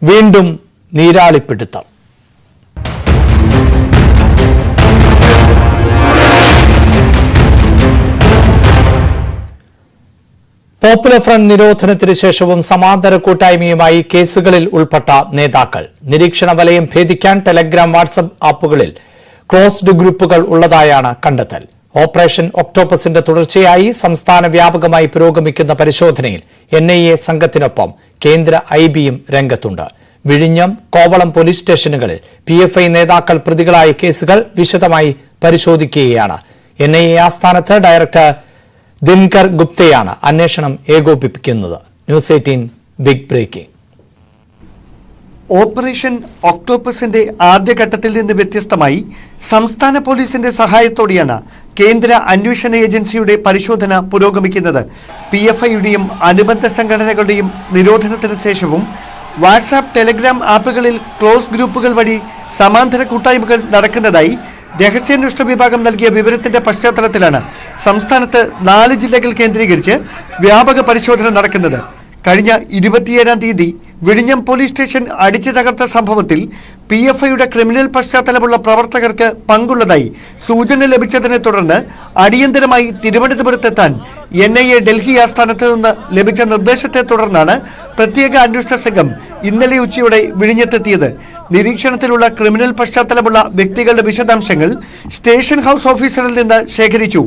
വീണ്ടും നീരാളിപ്പിടുത്തം. Popular front നിരോധനത്തിന് ശേഷവും സമാന്തര കൂട്ടായ്മയുമായി കേസുകളിൽ ഉൾപ്പെട്ട നേതാക്കൾ. നിരീക്ഷണ വലയം ഭേദിക്കാൻ ടെലഗ്രാം, വാട്സ്ആപ്പ് ആപ്പുകളിൽ ക്ലോസ്ഡ് ഗ്രൂപ്പുകൾ ഉള്ളതായാണ് കണ്ടെത്തൽ. ഓപ്പറേഷൻ ഒക്ടോപ്പസിന്റെ തുടർച്ചയായി സംസ്ഥാന വ്യാപകമായി പുരോഗമിക്കുന്ന പരിശോധനയിൽ NIA സംഘത്തിനൊപ്പം കേന്ദ്ര IBയും രംഗത്തുണ്ട്. വിഴിഞ്ഞം, കോവളം പോലീസ് സ്റ്റേഷനുകളിൽ PFI നേതാക്കൾ പ്രതികളായ കേസുകൾ വിശദമായി പരിശോധിക്കുകയാണ്. NIA ആസ്ഥാനത്ത് ഡയറക്ടർ ദിൻകർ ഗുപ്തയാണ് അന്വേഷണം ഏകോപിപ്പിക്കുന്നത്. News 18 big breaking. ഓപ്പറേഷൻ ഒക്ടോപ്പസിന്റെ ആദ്യഘട്ടത്തിൽ നിന്ന് വ്യത്യസ്തമായി സംസ്ഥാന പോലീസിന്റെ സഹായത്തോടെയാണ് കേന്ദ്ര അന്വേഷണ ഏജൻസിയുടെ പരിശോധന പുരോഗമിക്കുന്നത്. PFIയുടെയും അനുബന്ധ സംഘടനകളുടെയും നിരോധനത്തിന് ശേഷവും വാട്സാപ്പ്, ടെലഗ്രാം ആപ്പുകളിൽ ക്ലോസ് ഗ്രൂപ്പുകൾ വഴി സമാന്തര കൂട്ടായ്മകൾ നടക്കുന്നതായി രഹസ്യാന്വേഷണ വിഭാഗം നൽകിയ വിവരത്തിന്റെ പശ്ചാത്തലത്തിലാണ് സംസ്ഥാനത്ത് 4 ജില്ലകൾ കേന്ദ്രീകരിച്ച് വ്യാപക പരിശോധന നടക്കുന്നത്. കഴിഞ്ഞ 27-ാം തീയതി വിഴിഞ്ഞം പോലീസ് സ്റ്റേഷൻ അടിച്ചു തകർത്ത സംഭവത്തിൽ PFIയുടെ ക്രിമിനൽ പശ്ചാത്തലമുള്ള പ്രവർത്തകർക്ക് പങ്കുള്ളതായി സൂചന ലഭിച്ചതിനെ തുടർന്ന് അടിയന്തരമായി തിരുവനന്തപുരത്തെത്താൻ NIA ഡൽഹി ആസ്ഥാനത്ത് നിന്ന് ലഭിച്ച നിർദ്ദേശത്തെ തുടർന്നാണ് പ്രത്യേക അന്വേഷണ സംഘം ഇന്നലെ ഉച്ചയോടെ വിഴിഞ്ഞത്തെത്തിയത്. നിരീക്ഷണത്തിലുള്ള ക്രിമിനൽ പശ്ചാത്തലമുള്ള വ്യക്തികളുടെ വിശദാംശങ്ങൾ സ്റ്റേഷൻ ഹൌസ് ഓഫീസറിൽ നിന്ന് ശേഖരിച്ചു.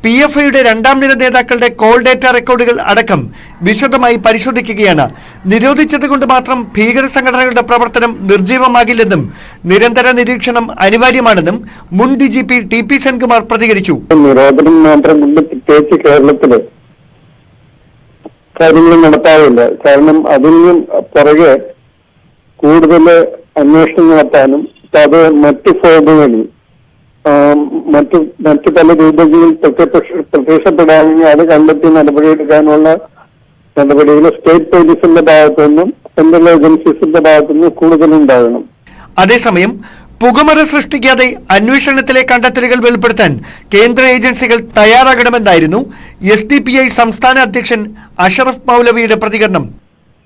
PFIയുടെ 2ാം നിര നേതാക്കളുടെ കോൾ ഡേറ്റ റെക്കോർഡുകൾ അടക്കം വിശദമായി പരിശോധിക്കുകയാണ്. നിരോധിച്ചതുകൊണ്ട് മാത്രം ഭീകര സംഘടനകളുടെ പ്രവർത്തനം നിർജ്ജീവമാകില്ലെന്നും നിരന്തര നിരീക്ഷണം അനിവാര്യമാണെന്നും മുൻ DGP TP സെൻകുമാർ പ്രതികരിച്ചു. നിരോധനം മാത്രമല്ല, പ്രത്യേകിച്ച് കേരളത്തില് കാര്യങ്ങൾ നടത്താറില്ല. കാരണം അതിന് പുറകെ കൂടുതൽ അന്വേഷണം നടത്താനും അത് മറ്റു ഫോമുകളിൽ മറ്റു പല രൂപങ്ങളിൽ പ്രത്യക്ഷപ്പെടാമെങ്കിൽ അത് കണ്ടെത്തി നടപടിയെടുക്കാനുള്ള നടപടികൾ സ്റ്റേറ്റ് പോലീസിന്റെ ഭാഗത്തുനിന്നും സെൻട്രൽ ഏജൻസീസിന്റെ ഭാഗത്തുനിന്നും കൂടുതലുണ്ടാകണം. അതേസമയം പുകമറ സൃഷ്ടിക്കാതെ അന്വേഷണത്തിലെ കണ്ടെത്തലുകൾ വെളിപ്പെടുത്താൻ കേന്ദ്ര ഏജൻസികൾ തയ്യാറാകണമെന്നായിരുന്നു SDPI സംസ്ഥാന അധ്യക്ഷൻ അഷറഫ് മൗലവിയുടെ പ്രതികരണം.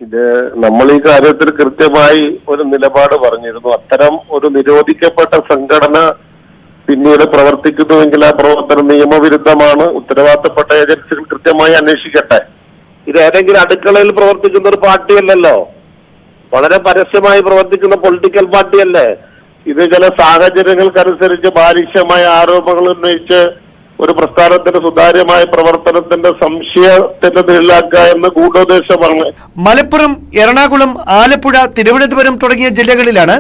ഇത് നമ്മൾ ഈ കാര്യത്തിൽ കൃത്യമായി ഒരു നിലപാട് പറഞ്ഞിരുന്നു. അത്തരം ഒരു നിരോധിക്കപ്പെട്ട സംഘടന പിന്നീട് പ്രവർത്തിക്കുന്നുവെങ്കിൽ ആ പ്രവർത്തനം നിയമവിരുദ്ധമാണ്. ഉത്തരവാദിത്തപ്പെട്ട ഏജൻസികൾ കൃത്യമായി അന്വേഷിക്കട്ടെ. ഇത് ഏതെങ്കിലും അടുക്കളയിൽ പ്രവർത്തിക്കുന്ന ഒരു പാർട്ടിയല്ലല്ലോ, വളരെ പരസ്യമായി പ്രവർത്തിക്കുന്ന പൊളിറ്റിക്കൽ പാർട്ടിയല്ലേ. ഇത് ചില സാഹചര്യങ്ങൾക്കനുസരിച്ച് ബാലിശമായ ആരോപണങ്ങൾ ഉന്നയിച്ച് ഒരു പ്രസ്ഥാനത്തിന്റെ സുതാര്യമായ പ്രവർത്തനത്തിന്റെ സംശയത്തിന്റെ നിഴലാക്കുക എന്ന ഗൂഢോദ്ദേശമാണ്. മലപ്പുറം, എറണാകുളം, ആലപ്പുഴ, തിരുവനന്തപുരം തുടങ്ങിയ ജില്ലകളിലാണ്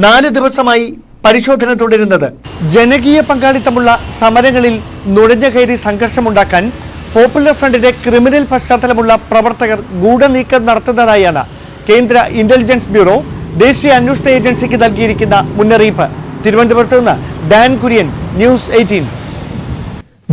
4 ദിവസമായി പരിശോധന തുടരുന്നത്. ജനകീയ പങ്കാളിത്തമുള്ള സമരങ്ങളിൽ നുഴഞ്ഞുകയറി സംഘർഷമുണ്ടാക്കാൻ പോപ്പുലർ ഫ്രണ്ടിന്റെ ക്രിമിനൽ പശ്ചാത്തലമുള്ള പ്രവർത്തകർ ഗൂഢനീക്കം നടത്തുന്നതായാണ് കേന്ദ്ര ഇന്റലിജൻസ് ബ്യൂറോ ദേശീയ അന്വേഷണ ഏജൻസിക്ക് നൽകിയിരിക്കുന്ന മുന്നറിയിപ്പ്. തിരുവനന്തപുരത്ത് നിന്ന് ഡാൻ കുര്യൻ, ന്യൂസ് 18.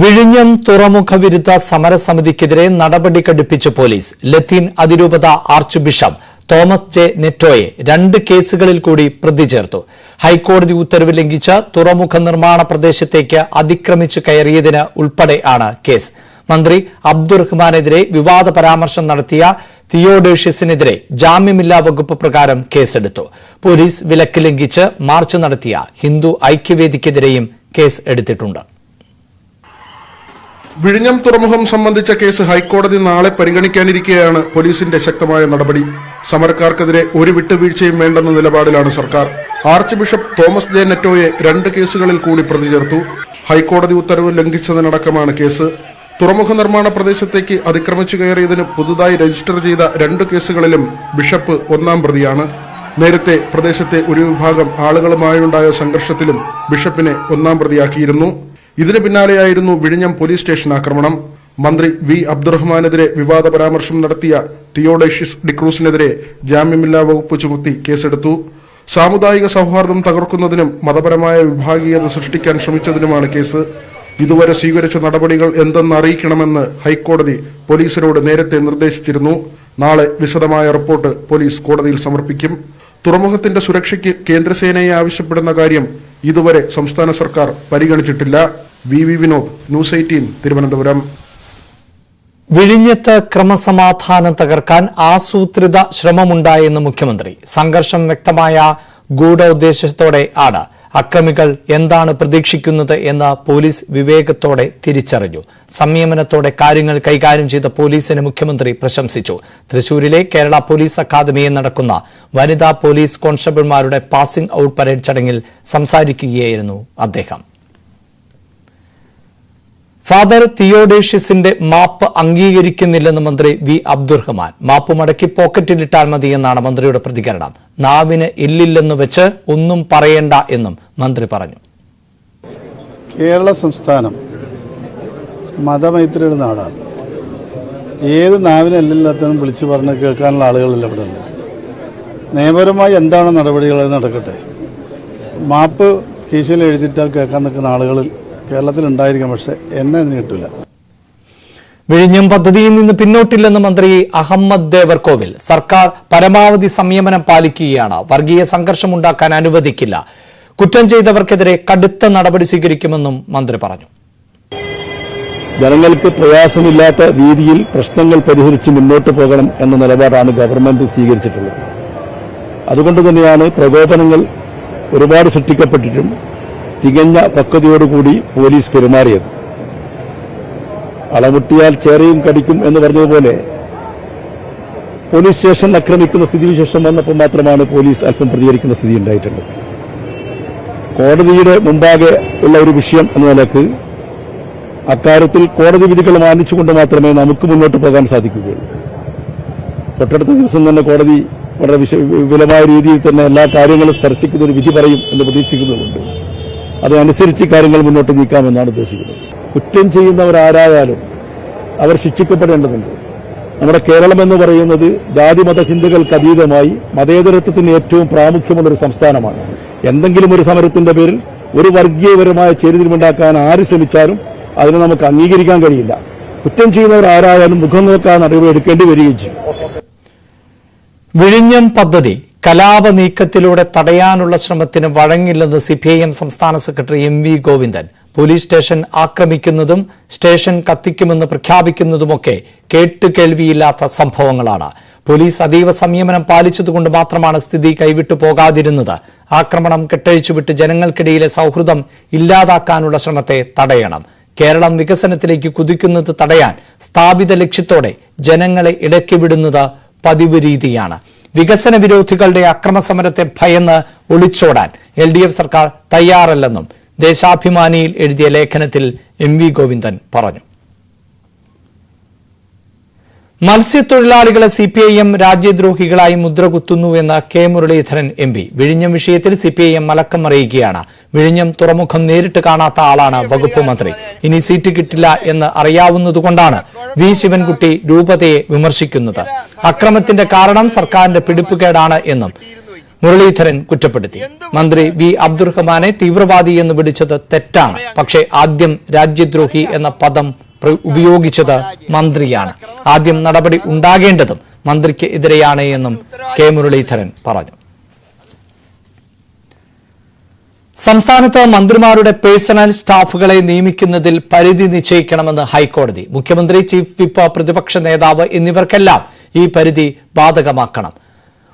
വിഴിഞ്ഞം തുറമുഖ വിരുദ്ധ സമരസമിതിക്കെതിരെ നടപടി ഘടിപ്പിച്ച പോലീസ്. ലത്തീൻ അതിരൂപത ആർച്ച് ബിഷപ്പ് തോമസ് ജെ നെറ്റോയെ 2 കേസുകളിൽ കൂടി പ്രതി ചേർത്തു. ഹൈക്കോടതി ഉത്തരവ് ലംഘിച്ച് തുറമുഖ നിർമ്മാണ പ്രദേശത്തേക്ക് അതിക്രമിച്ചു കയറിയതിന് ഉൾപ്പെടെയാണ് കേസ്. മന്ത്രി അബ്ദുറഹ്മാനെതിരെ വിവാദ പരാമർശം നടത്തിയ തിയോഡേഷ്യസിനെതിരെ ജാമ്യമില്ലാ വകുപ്പ് പ്രകാരം കേസെടുത്തു. പോലീസ് വിലക്ക് ലംഘിച്ച് മാർച്ച് നടത്തിയ ഹിന്ദു ഐക്യവേദിക്കെതിരെയും കേസ് എടുത്തിട്ടുണ്ട്. വിഴിഞ്ഞം തുറമുഖം സംബന്ധിച്ച കേസ് ഹൈക്കോടതി നാളെ പരിഗണിക്കാനിരിക്കെയാണ് പോലീസിന്റെ ശക്തമായ നടപടി. സമരക്കാർക്കെതിരെ ഒരു വിട്ടുവീഴ്ചയും വേണ്ടെന്ന നിലപാടിലാണ് സർക്കാർ. ആർച്ച് ബിഷപ്പ് തോമസ് ജെ നെറ്റോയെ 2 കേസുകളിൽ കൂടി പ്രതി ചേർത്തു. ഹൈക്കോടതി ഉത്തരവ് ലംഘിച്ചതിനടക്കമാണ് കേസ്. തുറമുഖ നിർമ്മാണ പ്രദേശത്തേക്ക് അതിക്രമിച്ചു കയറിയതിന് പുതുതായി രജിസ്റ്റർ ചെയ്ത 2 കേസുകളിലും ബിഷപ്പ് 1-ാം പ്രതിയാണ്. നേരത്തെ പ്രദേശത്തെ ഒരു വിഭാഗം ആളുകളുമായുണ്ടായ സംഘർഷത്തിലും ബിഷപ്പിനെ 1-ാം പ്രതിയാക്കിയിരുന്നു. ഇതിന് പിന്നാലെയായിരുന്നു വിഴിഞ്ഞം പോലീസ് സ്റ്റേഷൻ ആക്രമണം. മന്ത്രി വി അബ്ദുറഹ്മാനെതിരെ വിവാദ പരാമർശം നടത്തിയ തിയോഡേഷ്യസ് ഡിക്രൂസിനെതിരെ ജാമ്യമില്ലാ വകുപ്പ് ചുമത്തി കേസെടുത്തു. സാമുദായിക സൗഹാർദ്ദം തകർക്കുന്നതിനും മതപരമായ വിഭാഗീയത സൃഷ്ടിക്കാൻ ശ്രമിച്ചതിനുമാണ് കേസ്. ഇതുവരെ സ്വീകരിച്ച നടപടികൾ എന്തെന്ന് അറിയിക്കണമെന്ന് ഹൈക്കോടതി പോലീസിനോട് നേരത്തെ നിർദ്ദേശിച്ചിരുന്നു. നാളെ വിശദമായ റിപ്പോർട്ട് പോലീസ് കോടതിയിൽ സമർപ്പിക്കും. തുറമുഖത്തിന്റെ സുരക്ഷയ്ക്ക് കേന്ദ്രസേനയെ ആവശ്യപ്പെടുന്ന കാര്യം ഇതുവരെ സംസ്ഥാന സർക്കാർ പരിഗണിച്ചിട്ടില്ല. V Vinod, news 18, Thiruvananthapuram. വിഴിഞ്ഞത്ത് ക്രമസമാധാനം തകർക്കാൻ ആസൂത്രിത ശ്രമമുണ്ടായെന്ന് മുഖ്യമന്ത്രി. സംഘർഷം വ്യക്തമായ ഗൂഢോദ്ദേശത്തോടെ ആണ്. അക്രമികൾ എന്താണ് പ്രതീക്ഷിക്കുന്നത് എന്ന് പോലീസ് വിവേകത്തോടെ തിരിച്ചറിഞ്ഞു. സംയമനത്തോടെ കാര്യങ്ങൾ കൈകാര്യം ചെയ്ത പോലീസിനെ മുഖ്യമന്ത്രി പ്രശംസിച്ചു. തൃശൂരിലെ കേരള പോലീസ് അക്കാദമിയിൽ നടക്കുന്ന വനിതാ പോലീസ് കോൺസ്റ്റബിൾമാരുടെ പാസിംഗ് ഔട്ട് പരേഡ് ചടങ്ങിൽ സംസാരിക്കുകയായിരുന്നു അദ്ദേഹം. ഫാദർ തിയോഡേഷ്യസിന്റെ മാപ്പ് അംഗീകരിക്കുന്നില്ലെന്ന് മന്ത്രി വി അബ്ദുറഹ്മാൻ. മാപ്പ് മടക്കി പോക്കറ്റിലിട്ടാൽ മതിയെന്നാണ് മന്ത്രിയുടെ പ്രതികരണം. നാവിന് ഇല്ലില്ലെന്ന് വെച്ച് ഒന്നും പറയേണ്ട എന്നും മന്ത്രി പറഞ്ഞു. കേരള സംസ്ഥാനം മതമൈത്രിയുടെ നാടാണ്. ഏത് നാവിന് എല്ലില്ലാത്തതും വിളിച്ചു പറഞ്ഞ് കേൾക്കാനുള്ള ആളുകളല്ല ഇവിടെ ഉണ്ട്. നിയമപരമായി എന്താണ് നടപടികൾ നടക്കട്ടെ. മാപ്പ് കീശയിൽ എഴുതിയിട്ടാൽ കേൾക്കാൻ നിൽക്കുന്ന ആളുകളിൽ കേരളത്തിലുണ്ടായിരിക്കാം, പക്ഷെ എന്നെ അതിന് കിട്ടില്ല. വിഴിഞ്ഞം പദ്ധതിയിൽ നിന്ന് പിന്നോട്ടില്ലെന്ന് മന്ത്രി അഹമ്മദ് ദേവർകോവിൽ. സർക്കാർ പരമാവധി സംയമനം പാലിക്കുകയാണ്. വർഗീയ സംഘർഷമുണ്ടാക്കാൻ അനുവദിക്കില്ല. കുറ്റം ചെയ്തവർക്കെതിരെ കടുത്ത നടപടി സ്വീകരിക്കുമെന്നും മന്ത്രി പറഞ്ഞു. ജനങ്ങൾക്ക് പ്രയാസമില്ലാത്ത രീതിയിൽ പ്രശ്നങ്ങൾ പരിഹരിച്ച് മുന്നോട്ട് പോകണം എന്ന നിലപാടാണ് ഗവൺമെന്റ് സ്വീകരിച്ചിട്ടുള്ളത്. അതുകൊണ്ട് തന്നെയാണ് പ്രകോപനങ്ങൾ ഒരുപാട് സൃഷ്ടിക്കപ്പെട്ടിട്ടും തികഞ്ഞ പക്വതയോടുകൂടി പോലീസ് പെരുമാറിയത്. അളമുട്ടിയാൽ ചേരയും കടിക്കും എന്ന് പറഞ്ഞതുപോലെ പോലീസ് സ്റ്റേഷൻ ആക്രമിക്കുന്ന സ്ഥിതിവിശേഷം വന്നപ്പോൾ മാത്രമാണ് പോലീസ് അല്പം പ്രതികരിക്കുന്ന സ്ഥിതി ഉണ്ടായിട്ടുള്ളത്. കോടതിയുടെ മുമ്പാകെ ഉള്ള ഒരു വിഷയം എന്ന നിലക്ക് അക്കാര്യത്തിൽ കോടതി വിധികൾ മാനിച്ചുകൊണ്ട് മാത്രമേ നമുക്ക് മുന്നോട്ട് പോകാൻ സാധിക്കുകയുള്ളൂ. തൊട്ടടുത്ത ദിവസം തന്നെ കോടതി വളരെ വിപുലമായ രീതിയിൽ തന്നെ എല്ലാ കാര്യങ്ങളും സ്പർശിക്കുന്ന ഒരു വിധി പറയും എന്ന് പ്രതീക്ഷിക്കുന്നുണ്ട്. അതനുസരിച്ച് കാര്യങ്ങൾ മുന്നോട്ട് നീക്കാമെന്നാണ് ഉദ്ദേശിക്കുന്നത്. കുറ്റം ചെയ്യുന്നവരാരായാലും അവർ ശിക്ഷിക്കപ്പെടേണ്ടതുണ്ട്. നമ്മുടെ കേരളം എന്ന് പറയുന്നത് ജാതിമത ചിന്തകൾക്ക് അതീതമായി മതേതരത്വത്തിന് ഏറ്റവും പ്രാമുഖ്യമുള്ളൊരു സംസ്ഥാനമാണ്. എന്തെങ്കിലും ഒരു സമരത്തിന്റെ പേരിൽ ഒരു വർഗീയപരമായ ചേരിതിരിവുണ്ടാക്കാൻ ആര് ശ്രമിച്ചാലും അതിനെ നമുക്ക് അംഗീകരിക്കാൻ കഴിയില്ല. കുറ്റം ചെയ്യുന്നവരാരായാലും മുഖം നോക്കാൻ നടപടി എടുക്കേണ്ടി വരികയും ചെയ്യും. വിഴിഞ്ഞം പദ്ധതി കലാപ നീക്കത്തിലൂടെ തടയാനുള്ള ശ്രമത്തിന് വഴങ്ങില്ലെന്ന് സിപിഐഎം സംസ്ഥാന secretary MV Govindan. Police station ആക്രമിക്കുന്നതും സ്റ്റേഷൻ കത്തിക്കുമെന്ന് പ്രഖ്യാപിക്കുന്നതുമൊക്കെ കേട്ടുകേൾവിയില്ലാത്ത സംഭവങ്ങളാണ്. പോലീസ് അതീവ സംയമനം പാലിച്ചതുകൊണ്ട് മാത്രമാണ് സ്ഥിതി കൈവിട്ടു പോകാതിരുന്നത്. ആക്രമണം കെട്ടഴിച്ചുവിട്ട് ജനങ്ങൾക്കിടയിലെ സൌഹൃദം ഇല്ലാതാക്കാനുള്ള ശ്രമത്തെ തടയണം. കേരളം വികസനത്തിലേക്ക് കുതിക്കുന്നത് തടയാൻ സ്ഥാപിത ലക്ഷ്യത്തോടെ ജനങ്ങളെ ഇടയ്ക്ക് വിടുന്നത് പതിവ് രീതിയാണ്. വികസന വിരോധികളുടെ അക്രമസമരത്തെ ഭയന്ന് ഒളിച്ചോടാൻ LDF സർക്കാർ തയ്യാറല്ലെന്നും ദേശാഭിമാനിയിൽ എഴുതിയ ലേഖനത്തിൽ MV ഗോവിന്ദൻ പറഞ്ഞു. മത്സ്യത്തൊഴിലാളികളെ CPIM രാജ്യദ്രോഹികളായി മുദ്രകുത്തുന്നുവെന്ന് K മുരളീധരൻ MP. വിഴിഞ്ഞം വിഷയത്തിൽ CPIM മലക്കം അറിയിക്കുകയാണ്. വിഴിഞ്ഞം തുറമുഖം നേരിട്ട് കാണാത്ത ആളാണ് വകുപ്പ് മന്ത്രി. ഇനി സീറ്റ് കിട്ടില്ല എന്ന് അറിയാവുന്നതുകൊണ്ടാണ് V ശിവൻകുട്ടി രൂപതയെ വിമർശിക്കുന്നത്. അക്രമത്തിന്റെ കാരണം സർക്കാരിന്റെ പിടിപ്പുകേടാണ് എന്നും മുരളീധരൻ കുറ്റപ്പെടുത്തി. മന്ത്രി V അബ്ദുറഹ്മാനെ തീവ്രവാദി എന്ന് വിളിച്ചത് തെറ്റാണ്. പക്ഷേ ആദ്യം രാജ്യദ്രോഹി എന്ന പദം ഉപയോഗിച്ചത് മന്ത്രിയാണ്. ആദ്യം നടപടി ഉണ്ടാകേണ്ടതും മന്ത്രിക്ക് എതിരെയാണ് എന്നും K മുരളീധരൻ പറഞ്ഞു. സംസ്ഥാനത്ത് മന്ത്രിമാരുടെ പേഴ്സണൽ സ്റ്റാഫുകളെ നിയമിക്കുന്നതിൽ പരിധി നിശ്ചയിക്കണമെന്ന് ഹൈക്കോടതി. മുഖ്യമന്ത്രി, ചീഫ് വിപ്പ്, പ്രതിപക്ഷ നേതാവ് എന്നിവർക്കെല്ലാം ഈ പരിധി ബാധകമാക്കണം.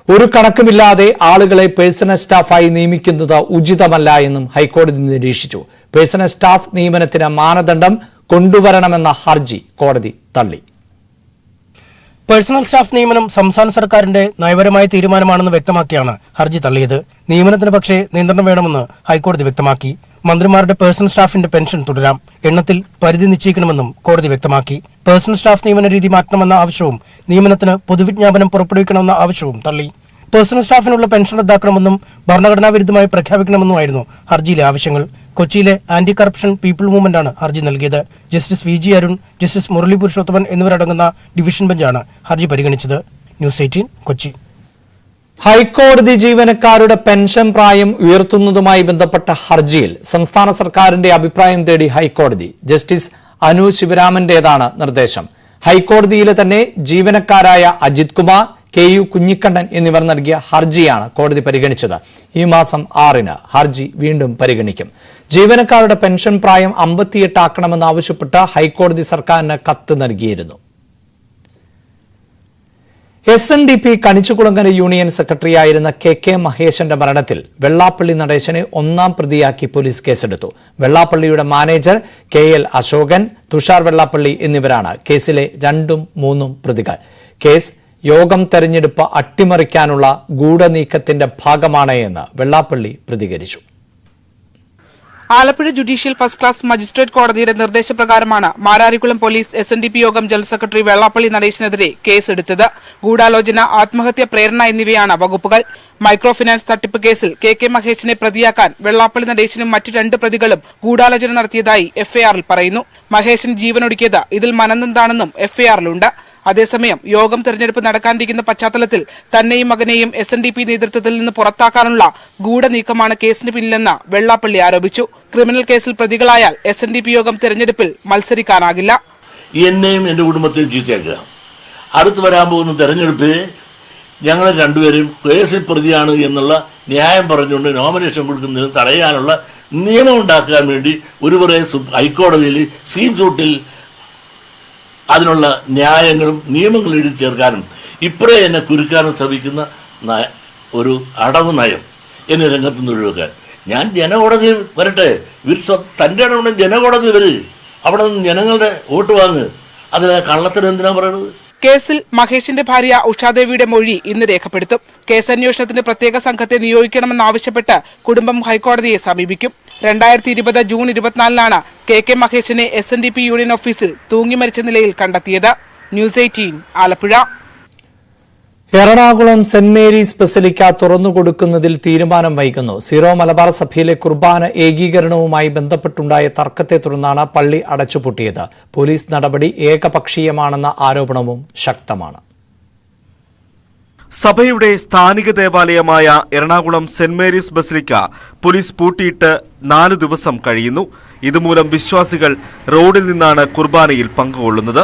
ഒരു കണക്കുമില്ലാതെ ആളുകളെ പേഴ്സണൽ സ്റ്റാഫായി നിയമിക്കുന്നത് ഉചിതമല്ല എന്നും ഹൈക്കോടതി നിരീക്ഷിച്ചു. പേഴ്സണൽ സ്റ്റാഫ് നിയമനത്തിന് മാനദണ്ഡം കൊണ്ടുവരണമെന്ന ഹർജി കോടതി തള്ളി. പേഴ്സണൽ സ്റ്റാഫ് നിയമനം സംസ്ഥാന സർക്കാരിന്റെ നയപരമായ തീരുമാനമാണെന്ന് വ്യക്തമാക്കിയാണ് ഹർജി തള്ളിയത്. നിയമനത്തിന് പക്ഷേ നിയന്ത്രണം വേണമെന്ന് ഹൈക്കോടതി വ്യക്തമാക്കി. മന്ത്രിമാരുടെ പേഴ്സണൽ സ്റ്റാഫിന്റെ പെൻഷൻ തുടരാം. എണ്ണത്തിൽ പരിധി നിശ്ചയിക്കണമെന്നും കോടതി വ്യക്തമാക്കി. പേഴ്സണൽ സ്റ്റാഫ് നിയമന രീതി മാറ്റണമെന്ന ആവശ്യവും നിയമനത്തിന് പൊതുവിജ്ഞാപനം പുറപ്പെടുവിക്കണമെന്ന ആവശ്യവും തള്ളി. പേഴ്സണൽ സ്റ്റാഫിനുള്ള പെൻഷൻ റദ്ദാക്കണമെന്നും ഭരണഘടനാ വിരുദ്ധമായി പ്രഖ്യാപിക്കണമെന്നുമായിരുന്നു ഹർജിയിലെ ആവശ്യങ്ങൾ. കൊച്ചിയിലെ ആന്റി കറപ്ഷൻ പീപ്പിൾ മൂവ്മെന്റാണ് ഹർജി നൽകിയത്. Justice VG Arun, justice Murali Purushothaman എന്നിവരടങ്ങുന്ന ഡിവിഷൻ ബെഞ്ചാണ് ഹർജി പരിഗണിച്ചത്. ന്യൂസ് 18 കൊച്ചി. ഹൈക്കോടതി ജീവനക്കാരുടെ പെൻഷൻ പ്രായം ഉയർത്തുന്നതുമായി ബന്ധപ്പെട്ട ഹർജിയിൽ സംസ്ഥാന സർക്കാരിന്റെ അഭിപ്രായം തേടി ഹൈക്കോടതി. ജസ്റ്റിസ് അനു ശിവരാമന്റേതാണ് നിർദ്ദേശം. ഹൈക്കോടതിയിലെ തന്നെ ജീവനക്കാരായ അജിത് കുമാർ, KU കുഞ്ഞിക്കണ്ണൻ എന്നിവർ നൽകിയ ഹർജിയാണ് കോടതി പരിഗണിച്ചത്. ഈ മാസം 6-ന് ഹർജി വീണ്ടും പരിഗണിക്കും. ജീവനക്കാരുടെ പെൻഷൻ പ്രായം 58 ആക്കണമെന്നാവശ്യപ്പെട്ട് ഹൈക്കോടതി സർക്കാരിന് കത്ത് നൽകിയിരുന്നു. SNDP കണിച്ചുകുളങ്ങര യൂണിയൻ സെക്രട്ടറിയായിരുന്ന KK മഹേശന്റെ മരണത്തിൽ വെള്ളാപ്പള്ളി നടേശനെ ഒന്നാം പ്രതിയാക്കി പോലീസ് കേസെടുത്തു. വെള്ളാപ്പള്ളിയുടെ മാനേജർ KL അശോകൻ, തുഷാർ വെള്ളാപ്പള്ളി എന്നിവരാണ് കേസിലെ 2ഉം 3ഉം പ്രതികൾ. കേസ് യോഗം തെരഞ്ഞെടുപ്പ് അട്ടിമറിക്കാനുള്ള ഗൂഢനീക്കത്തിന്റെ ഭാഗമാണ് എന്ന് വെള്ളാപ്പള്ളി പ്രതികരിച്ചു. Alappuzha judicial first class magistrate കോടതിയുടെ നിർദ്ദേശപ്രകാരമാണ് മാരാരിക്കുളം പോലീസ് SNDP യോഗം ജനറൽ സെക്രട്ടറി വെള്ളാപ്പള്ളി നടേശനെതിരെ കേസെടുത്തത്. ഗൂഢാലോചന, ആത്മഹത്യ, പ്രേരണ എന്നിവയാണ് വകുപ്പുകൾ. മൈക്രോ ഫിനാൻസ് തട്ടിപ്പ് കേസിൽ KK മഹേശനെ പ്രതിയാക്കാൻ വെള്ളാപ്പള്ളി നടേശനും മറ്റ് 2 പ്രതികളും ഗൂഢാലോചന നടത്തിയതായി FIRൽ പറയുന്നു. മഹേശൻ ജീവനൊടുക്കിയത് ഇതിൽ മനന്നെന്താണെന്നും FIRലുണ്ട്. അതേസമയം യോഗം തെരഞ്ഞെടുപ്പ് നടക്കാനിരിക്കുന്ന പശ്ചാത്തലത്തിൽ തന്നെയും മകനെയും SNDP നേതൃത്വത്തിൽ നിന്ന് പുറത്താക്കാനുള്ള ഗൂഢനീക്കമാണ് കേസിന് പിന്നിലെന്ന് വെള്ളാപ്പള്ളി ആരോപിച്ചു. ക്രിമിനൽ കേസിൽ പ്രതികളായാൽ SNDP യോഗം തെരഞ്ഞെടുപ്പിൽ മത്സരിക്കാനാകില്ല. എന്നെയും എന്റെ കുടുംബത്തിൽ ചീത്തയാക്കുക. അടുത്ത് വരാൻ പോകുന്ന തെരഞ്ഞെടുപ്പിൽ ഞങ്ങൾ രണ്ടുപേരും കേസിൽ പ്രതിയാണ് എന്നുള്ള ന്യായം പറഞ്ഞുകൊണ്ട് നോമിനേഷൻ കൊടുക്കുന്നതിന് തടയാനുള്ള നിയമം ഉണ്ടാക്കാൻ വേണ്ടി ഒരുവരെ ഹൈക്കോടതിയിൽ സീം സൂട്ടിൽ അതിനുള്ള ന്യായങ്ങളും നിയമങ്ങളും എഴുതി ചേർക്കാനും ഇപ്പറേ എന്നെ കുരുക്കാനും ശ്രമിക്കുന്ന ഒരു അടവ് നയം എന്നെ രംഗത്ത് നിന്ന് ഒഴിവാക്കാൻ ഞാൻ ജനകോടതി വരട്ടെ. ഇവർ തൻ്റെ ഇടപെടൽ ജനകോടതി വരെ അവിടെ നിന്ന് ജനങ്ങളുടെ വോട്ട് വാങ്ങ്. അതിലെ കള്ളത്തിന് എന്തിനാ പറയുന്നത്? കേസിൽ മഹേഷിന്റെ ഭാര്യ ഉഷാദേവിയുടെ മൊഴി ഇന്ന് രേഖപ്പെടുത്തും. കേസന്വേഷണത്തിന് പ്രത്യേക സംഘത്തെ നിയോഗിക്കണമെന്നാവശ്യപ്പെട്ട് കുടുംബം ഹൈക്കോടതിയെ സമീപിക്കും. 2020 ജൂൺ 24-നാണ് KK മഹേഷിനെ SNDP യൂണിയൻ ഓഫീസിൽ തൂങ്ങി മരിച്ച നിലയിൽ കണ്ടെത്തിയത്. News 18 Alappuzha. Ernakulam Saint Mary's basilica തുറന്നുകൊടുക്കുന്നതിൽ തീരുമാനം വൈകുന്നു. സീറോ മലബാർ സഭയിലെ കുർബാന ഏകീകരണവുമായി ബന്ധപ്പെട്ടുണ്ടായ തർക്കത്തെ തുടർന്നാണ് പള്ളി അടച്ചുപൂട്ടിയത്. പോലീസ് നടപടി ഏകപക്ഷീയമാണെന്ന ആരോപണവും ശക്തമാണ്. സഭയുടെ സ്ഥാനിക ദേവാലയമായ Ernakulam Saint Mary's basilica police പൂട്ടിയിട്ട് 4 ദിവസം കഴിയുന്നു. ഇതുമൂലം വിശ്വാസികൾ റോഡിൽ നിന്നാണ് കുർബാനയിൽ പങ്കുകൊള്ളുന്നത്.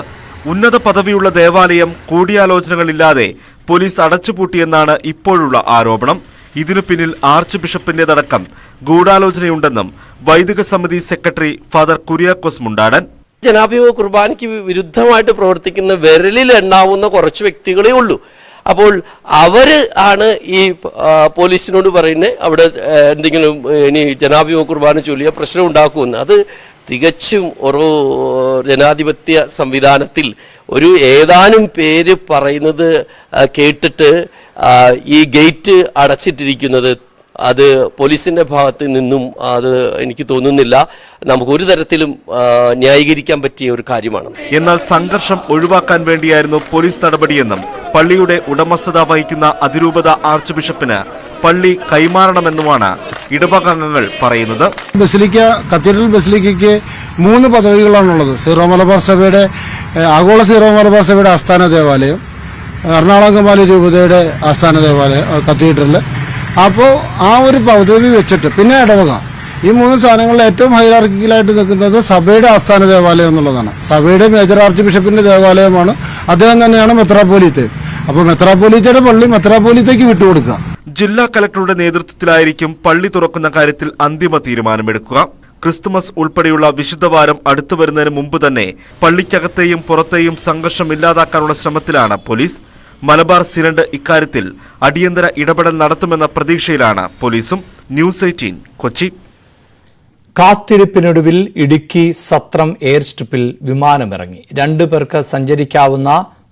ഉന്നത പദവിയുള്ള ദേവാലയം കൂടിയാലോചനകളില്ലാതെ പോലീസ് അടച്ചുപൂട്ടിയെന്നാണ് ഇപ്പോഴുള്ള ആരോപണം. ഇതിനു പിന്നിൽ ആർച്ച് ബിഷപ്പിന്റേതടക്കം ഗൂഢാലോചനയുണ്ടെന്നും വൈദിക സമിതി സെക്രട്ടറി ഫാദർ കുര്യാക്കോസ് മുണ്ടാടൻ. ജനാഭിമുഖ കുർബാനയ്ക്ക് വിരുദ്ധമായിട്ട് പ്രവർത്തിക്കുന്ന വിരലിൽ എണ്ണാവുന്ന കുറച്ച് വ്യക്തികളേ ഉള്ളൂ. അപ്പോൾ അവര് ആണ് ഈ പോലീസിനോട് പറയുന്നത് അവിടെ എന്തെങ്കിലും ഇനി ജനാഭിമുഖ കുർബാന ചൊല്ലിയ പ്രശ്നം ഉണ്ടാക്കുമെന്ന്. അത് തികച്ചും ഒരു ജനാധിപത്യ സംവിധാനത്തിൽ ഒരു ഏതാനും പേര് പറയുന്നത് കേട്ടിട്ട് ഈ ഗേറ്റ് അടച്ചിട്ടിരിക്കുന്നത് അത് പോലീസിന്റെ ഭാഗത്ത് നിന്നും അത് എനിക്ക് തോന്നുന്നില്ല നമുക്ക് ഒരു തരത്തിലും ന്യായീകരിക്കാൻ പറ്റിയ ഒരു കാര്യമാണ്. എന്നാൽ സംഘർഷം ഒഴിവാക്കാൻ വേണ്ടിയായിരുന്നു പോലീസ് നടപടിയെന്നും പള്ളിയുടെ ഉടമസ്ഥത വഹിക്കുന്ന അതിരൂപത ആർച്ച് ബിഷപ്പിന് പള്ളി കൈമാറണമെന്നുമാണ് ഇടവകാംഗങ്ങൾ പറയുന്നത്. ബസലിക്ക കത്തീഡ്രൽ ബസലിക്കയ്ക്ക് 3 പദവികളാണുള്ളത്. സീറോ മലബാർ സഭയുടെ ആഗോള സീറോ മലബാർ സഭയുടെ ആസ്ഥാന ദേവാലയം, എറണാകുളം അങ്കമാലി രൂപതയുടെ ആസ്ഥാന ദേവാലയം കത്തീഡ്രൽ. അപ്പോൾ ആ ഒരു പദവി വെച്ചിട്ട് പിന്നെ ഇടവക, ഈ 3 സ്ഥാനങ്ങളിൽ ഏറ്റവും ഹൈറാർക്കിക്കലായിട്ട് നിൽക്കുന്നത് സഭയുടെ ആസ്ഥാന ദേവാലയം എന്നുള്ളതാണ്. സഭയുടെ മേജർ ആർച്ച് ബിഷപ്പിന്റെ ദേവാലയമാണ്. അദ്ദേഹം തന്നെയാണ് മെത്രാപ്പോലീത്ത. അപ്പോൾ മെത്രാപ്പോലീത്തയുടെ പള്ളി മെത്രാപ്പോലീത്തയ്ക്ക് വിട്ടുകൊടുക്കുക. ജില്ലാ കലക്ടറുടെ നേതൃത്വത്തിലായിരിക്കും പള്ളി തുറക്കുന്ന കാര്യത്തിൽ അന്തിമ തീരുമാനമെടുക്കുക. ക്രിസ്തുമസ് ഉൾപ്പെടെയുള്ള വിശുദ്ധവാരം അടുത്തു വരുന്നതിന് മുമ്പ് തന്നെ പള്ളിക്കകത്തെയും പുറത്തെയും സംഘർഷം ഇല്ലാതാക്കാനുള്ള ശ്രമത്തിലാണ് പോലീസ്. മലബാർ സിനഡ് ഇക്കാര്യത്തിൽ അടിയന്തര ഇടപെടൽ നടത്തുമെന്ന പ്രതീക്ഷയിലാണ് പോലീസും. ന്യൂസ് 18 കൊച്ചി. കാത്തിരിപ്പിനൊടുവിൽ ഇടുക്കി സത്രം എയർ സ്ട്രിപ്പിൽ വിമാനമിറങ്ങി. 2 പേർക്ക് സഞ്ചരിക്കാവുന്ന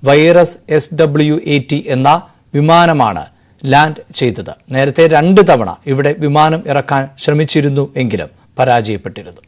വൈറസ് SW-80 എന്ന വിമാനമാണ് ലാൻഡ് ചെയ്തത്. നേരത്തെ 2 തവണ ഇവിടെ വിമാനം ഇറക്കാൻ ശ്രമിച്ചിരുന്നു എങ്കിലും പരാജയപ്പെട്ടിരുന്നു.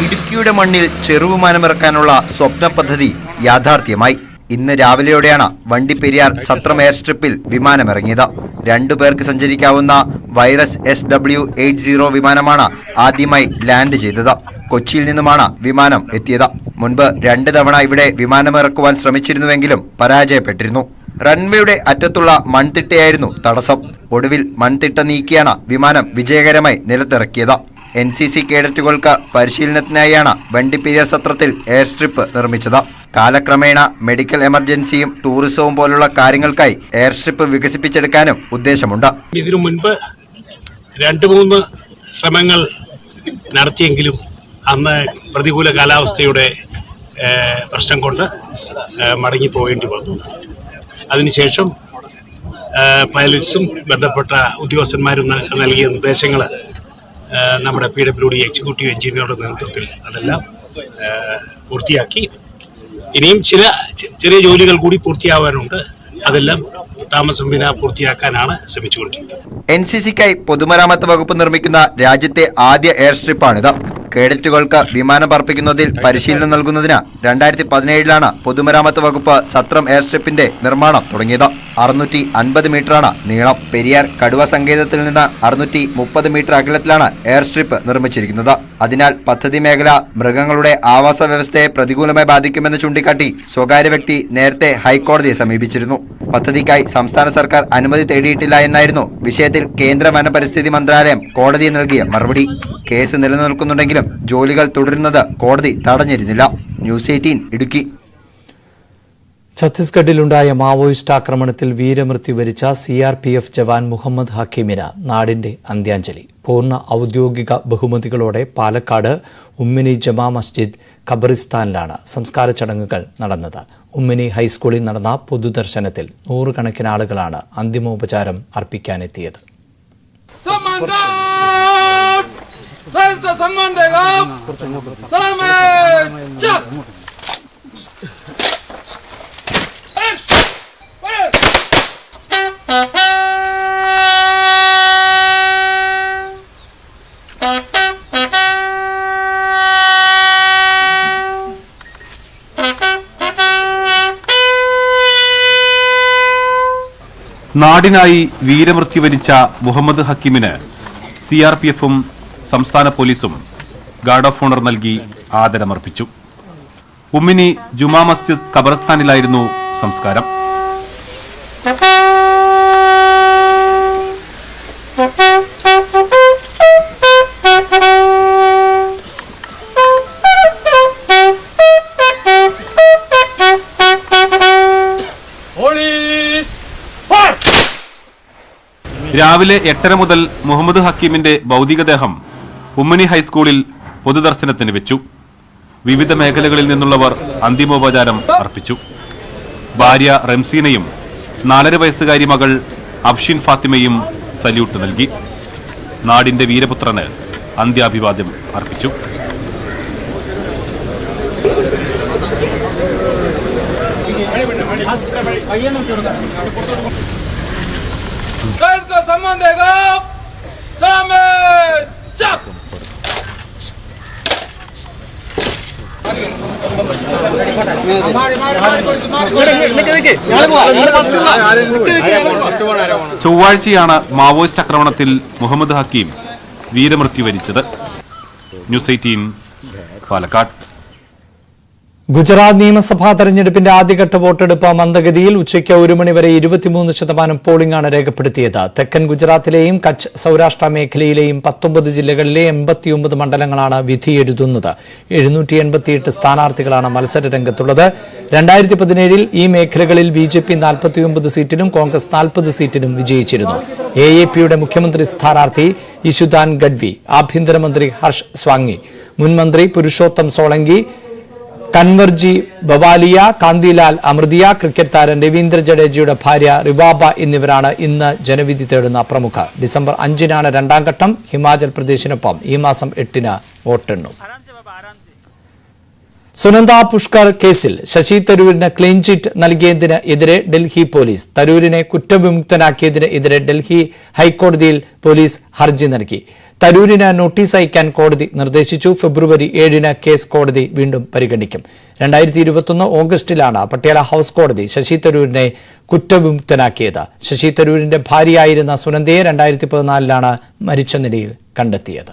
ഇടുക്കിയുടെ മണ്ണിൽ ചെറുവിമാനമിറക്കാനുള്ള സ്വപ്ന പദ്ധതി യാഥാർത്ഥ്യമായി. ഇന്ന് രാവിലെയോടെയാണ് വണ്ടിപ്പെരിയാർ സത്രം എയർ സ്ട്രിപ്പിൽ വിമാനമിറങ്ങിയത്. 2 പേർക്ക് സഞ്ചരിക്കാവുന്ന വൈറസ് SW-80 വിമാനമാണ് ആദ്യമായി ലാൻഡ് ചെയ്തത്. കൊച്ചിയിൽ നിന്നുമാണ് വിമാനം എത്തിയത്. മുൻപ് 2 തവണ ഇവിടെ വിമാനമിറക്കുവാൻ ശ്രമിച്ചിരുന്നുവെങ്കിലും പരാജയപ്പെട്ടിരുന്നു. റൺവേയുടെ അറ്റത്തുള്ള മൺതിട്ടയായിരുന്നു തടസ്സം. ഒടുവിൽ മൺതിട്ട നീക്കിയാണ് വിമാനം വിജയകരമായി നിലത്തിറക്കിയത്. NCC കേഡറ്റുകൾക്ക് പരിശീലനത്തിനായാണ് വണ്ടിപ്പെരിയാർ സത്രത്തിൽ എയർ സ്ട്രിപ്പ് നിർമ്മിച്ചത്. കാലക്രമേണ മെഡിക്കൽ എമർജൻസിയും ടൂറിസവും പോലുള്ള കാര്യങ്ങൾക്കായി എയർ സ്ട്രിപ്പ് വികസിപ്പിച്ചെടുക്കാനും ഉദ്ദേശമുണ്ട്. ഇതിനു മുൻപ് 2-3 ശ്രമങ്ങൾ നടത്തിയെങ്കിലും അന്ന് പ്രതികൂല കാലാവസ്ഥയുടെ പ്രശ്നം കൊണ്ട് മടങ്ങിപ്പോകേണ്ടി വന്നു. അതിനുശേഷം പൈലറ്റ്സും ബന്ധപ്പെട്ട ഉദ്യോഗസ്ഥന്മാരും നൽകിയ നിർദ്ദേശങ്ങൾ നമ്മുടെ PWD എക്സിക്യൂട്ടീവ് എഞ്ചിനീയറുടെ നേതൃത്വത്തിൽ അതെല്ലാം പൂർത്തിയാക്കി. ഇനിയും ചെറിയ ജോലികൾ കൂടി പൂർത്തിയാവാനുണ്ട്. അതെല്ലാം താമസം വിന പൂർത്തിയാക്കാനാണ് ശ്രമിച്ചുകൊണ്ടിരിക്കുന്നത്. NCCക്കായി പൊതുമരാമത്ത് വകുപ്പ് നിർമ്മിക്കുന്ന രാജ്യത്തെ ആദ്യ എയർ സ്ട്രിപ്പാണിത്. കേഡറ്റുകൾക്ക് വിമാനം പറപ്പിക്കുന്നതിൽ പരിശീലനം നൽകുന്നതിന് 2017 പൊതുമരാമത്ത് വകുപ്പ് സത്രം എയർ സ്ട്രിപ്പിന്റെ നിർമ്മാണം തുടങ്ങിയത്. 650 മീറ്ററാണ് നീളം. പെരിയാർ കടുവ സങ്കേതത്തിൽ നിന്ന് 630 മീറ്റർ അകലത്തിലാണ് എയർ സ്ട്രിപ്പ് നിർമ്മിച്ചിരിക്കുന്നത്. അതിനാൽ പദ്ധതി മേഖല മൃഗങ്ങളുടെ ആവാസ വ്യവസ്ഥയെ പ്രതികൂലമായി ബാധിക്കുമെന്ന് ചൂണ്ടിക്കാട്ടി സ്വകാര്യ വ്യക്തി നേരത്തെ ഹൈക്കോടതിയെ സമീപിച്ചിരുന്നു. പദ്ധതിക്കായി സംസ്ഥാന സർക്കാർ അനുമതി തേടിയിട്ടില്ല എന്നായിരുന്നു വിഷയത്തിൽ കേന്ദ്ര വനപരിസ്ഥിതി മന്ത്രാലയം കോടതിയെ നൽകിയ മറുപടി. കേസ് നിലനിൽക്കുന്നുണ്ടെങ്കിലും ജോലികൾ തുടരുന്നത് കോടതി തടഞ്ഞിരുന്നില്ല. ന്യൂസ് 18 ഇടുക്കി. ഛത്തീസ്ഗഡിലുണ്ടായ മാവോയിസ്റ്റ് ആക്രമണത്തിൽ വീരമൃത്യു വരിച്ച CRPF ജവാൻ മുഹമ്മദ് ഹക്കീമിന് നാടിന്റെ അന്ത്യാഞ്ജലി. പൂർണ്ണ ഔദ്യോഗിക ബഹുമതികളോടെ പാലക്കാട് ഉമ്മിനി ജമാ മസ്ജിദ് ഖബറിസ്ഥാനിലാണ് സംസ്കാര ചടങ്ങുകൾ നടന്നത്. ഉമ്മിനി ഹൈസ്കൂളിൽ നടന്ന പൊതുദർശനത്തിൽ 100 കണക്കിന് ആളുകളാണ് അന്തിമോപചാരം അർപ്പിക്കാനെത്തിയത്. നാടിനായി വീരമൃത്യു വരിച്ച മുഹമ്മദ് ഹക്കീമിന് CRPFും സംസ്ഥാന പോലീസും ഗാർഡ് ഓഫ് ഓണർ നൽകി ആദരമർപ്പിച്ചു. ഉമ്മിനി ജുമാ മസ്ജിദ് ഖബർസ്ഥാനിലായിരുന്നു സംസ്കാരം. രാവിലെ 8:30 മുതൽ മുഹമ്മദ് ഹക്കീമിന്റെ ഭൗതികദേഹം ഉമ്മിനി ഹൈസ്കൂളിൽ പൊതുദർശനത്തിന് വെച്ചു. വിവിധ മേഖലകളിൽ നിന്നുള്ളവർ അന്തിമോപചാരം അർപ്പിച്ചു. ഭാര്യ റംസീനയും 4 വയസ്സുകാരി മകൾ അഫ്ഷിൻ ഫാത്തിമയും സല്യൂട്ട് നൽകി. നാടിന്റെ വീരപുത്രന് അന്ത്യാഭിവാദ്യം അർപ്പിച്ചു. ചൊവ്വാഴ്ചയാണ് മാവോയിസ്റ്റ് ആക്രമണത്തിൽ മുഹമ്മദ് ഹക്കീം വീരമൃത്യു വരിച്ചത്. ന്യൂസ് 18 പാലക്കാട്. ഗുജറാത്ത് നിയമസഭാ തെരഞ്ഞെടുപ്പിന്റെ ആദ്യഘട്ട വോട്ടെടുപ്പ് മന്ദഗതിയിൽ. ഉച്ചയ്ക്ക് 1 മണിവരെ 23% പോളിംഗാണ് രേഖപ്പെടുത്തിയത്. തെക്കൻ ഗുജറാത്തിലെയും കച്ച് സൌരാഷ്ട്ര മേഖലയിലെയും 19 ജില്ലകളിലെ 89 മണ്ഡലങ്ങളാണ് വിധിയെഴുതുന്നത്. 788 സ്ഥാനാർത്ഥികളാണ് മത്സരരംഗത്തുള്ളത്. 2017 ഈ മേഖലകളിൽ BJP 49 സീറ്റിനും കോൺഗ്രസ് 40 സീറ്റിനും വിജയിച്ചിരുന്നു. AAPയുടെ മുഖ്യമന്ത്രി സ്ഥാനാർത്ഥി ഇശുദാൻ ഗഡ്വി, ആഭ്യന്തരമന്ത്രി ഹർഷ് സ്വാങ്ങി, മുൻമന്ത്രി പുരുഷോത്തം സോളങ്കി, കൻവർജി ബവാലിയ, കാന്തിലാൽ അമൃതിയ, ക്രിക്കറ്റ് താരം രവീന്ദ്ര ജഡേജയുടെ ഭാര്യ റിവാബ എന്നിവരാണ് ഇന്ന് ജനവിധി തേടുന്ന പ്രമുഖർ. ഡിസംബർ 5-നാണ് രണ്ടാം ഘട്ടം. ഹിമാചൽ പ്രദേശിനൊപ്പം ഈ മാസം 8-ന് വോട്ടെണ്ണും. സുനന്ദ പുഷ്കർ കേസിൽ ശശി തരൂരിന് ക്ലീൻ ചിറ്റ് നൽകിയതിന് എതിരെ ഡൽഹി പോലീസ്. തരൂരിനെ കുറ്റവിമുക്തനാക്കിയതിന് എതിരെ ഡൽഹി ഹൈക്കോടതിയിൽ പോലീസ് ഹർജി നൽകി. തരൂരിന് നോട്ടീസ് അയക്കാൻ കോടതി നിർദ്ദേശിച്ചു. ഫെബ്രുവരി 7-ന് കേസ് കോടതി വീണ്ടും പരിഗണിക്കും. 2021 ഓഗസ്റ്റിലാണ് പട്യാല ഹൌസ് കോടതി ശശി തരൂരിനെ കുറ്റവിമുക്തനാക്കിയത്. ശശി തരൂരിന്റെ ഭാര്യയായിരുന്ന സുനന്ദയെ 2014-ലാണ് മരിച്ച നിലയിൽ കണ്ടെത്തിയത്.